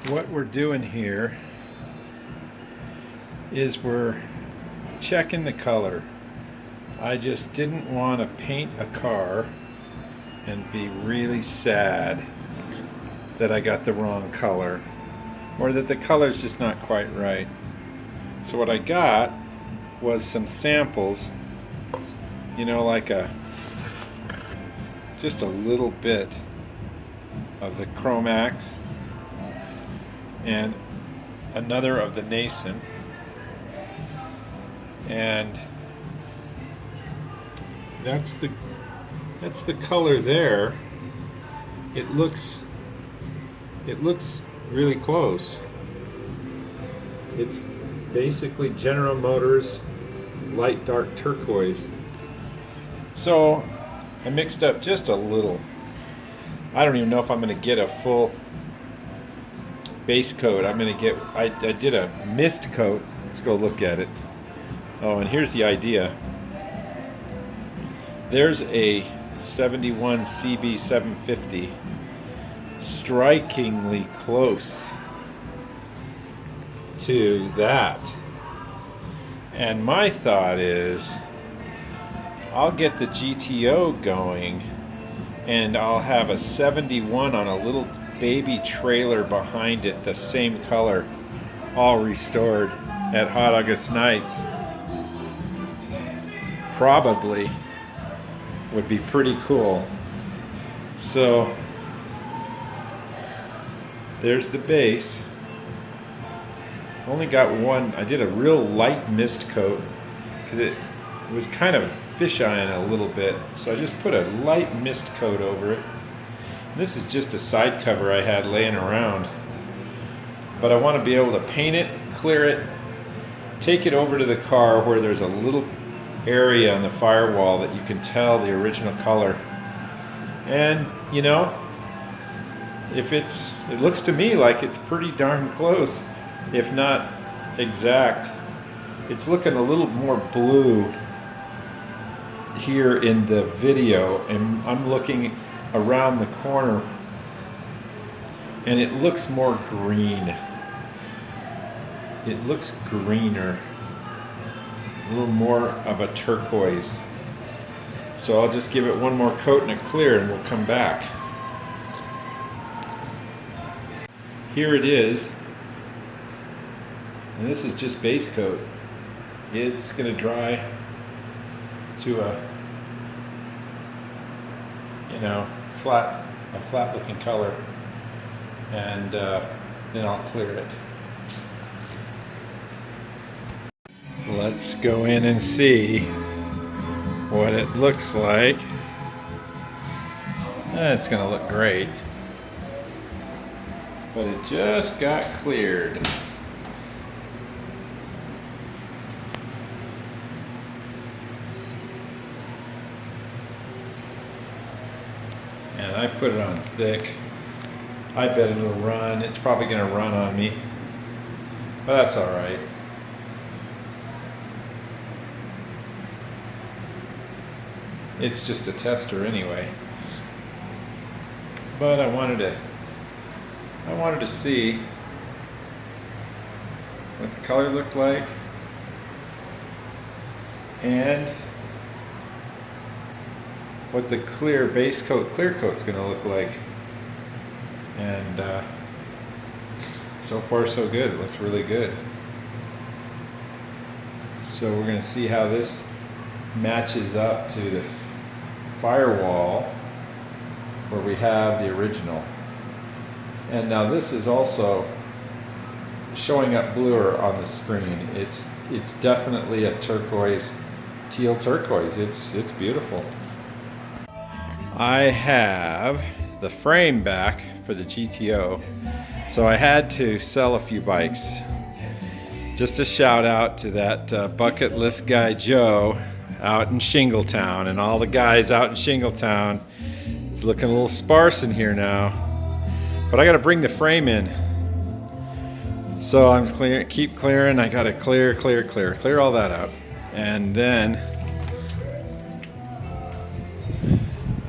What we're doing here is we're checking the color. I just didn't want to paint a car and be really sad that I got the wrong color or that the color's just not quite right. So what I got was some samples, like just a little bit of the Chromax and another of the Nascent, and that's the color there. It looks really close. It's basically General Motors light dark turquoise. So I mixed up just a little. I don't even know if I'm going to get a full base coat. I did a mist coat. Let's go look at it. Oh, and here's the idea. There's a 71 CB 750, strikingly close to that. And my thought is, I'll get the GTO going and I'll have a 71 on a little baby trailer behind it, the same color, all restored at Hot August Nights. Probably would be pretty cool. So there's the base. Only got one. I did a real light mist coat because it was kind of fisheyeing a little bit, so I just put a light mist coat over it. And this is just a side cover I had laying around, but I want to be able to paint it, clear it, take it over to the car where there's a little area on the firewall that you can tell the original color. And if it looks to me like it's pretty darn close, if not exact. It's looking a little more blue here in the video, and I'm looking around the corner and it looks more green. It looks greener, a little more of a turquoise. So I'll just give it one more coat and a clear and we'll come back. Here it is. And this is just base coat. It's going to dry to a flat looking color, and then I'll clear it. Let's go in and see what it looks like. It's going to look great, but it just got cleared. And I put it on thick. I bet it'll run. It's probably going to run on me, but that's all right. It's just a tester anyway. But I wanted to see what the color looked like and what the clear coat's going to look like. And so far so good. It looks really good. So we're going to see how this matches up to the firewall where we have the original. And now this is also showing up bluer on the screen. It's definitely a turquoise, teal turquoise. It's beautiful. I have the frame back for the GTO, so I had to sell a few bikes. Just a shout out to that bucket list guy Joe out in Shingletown, and all the guys out in Shingletown. It's looking a little sparse in here now, but I got to bring the frame in. So I'm keep clearing. I got to clear all that out, and then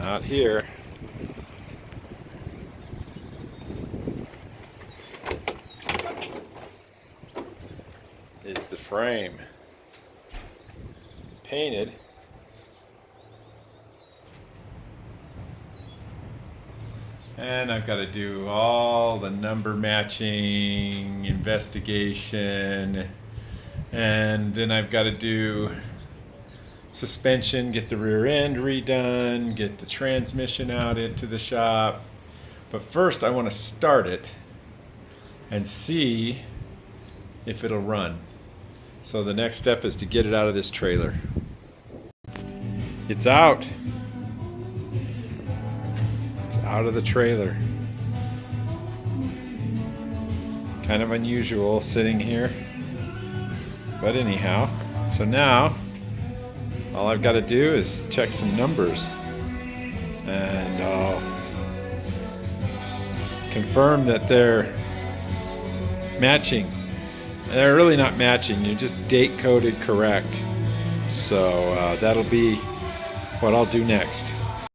out here is the frame. Painted. And I've got to do all the number matching investigation, and then I've got to do suspension, get the rear end redone, get the transmission out into the shop. But first I want to start it and see if it'll run. So the next step is to get it out of this trailer. It's out. It's out of the trailer. Kind of unusual sitting here. But anyhow, so now all I've got to do is check some numbers and confirm that they're matching. They're really not matching, you're just date coded correct. So that'll be what I'll do next.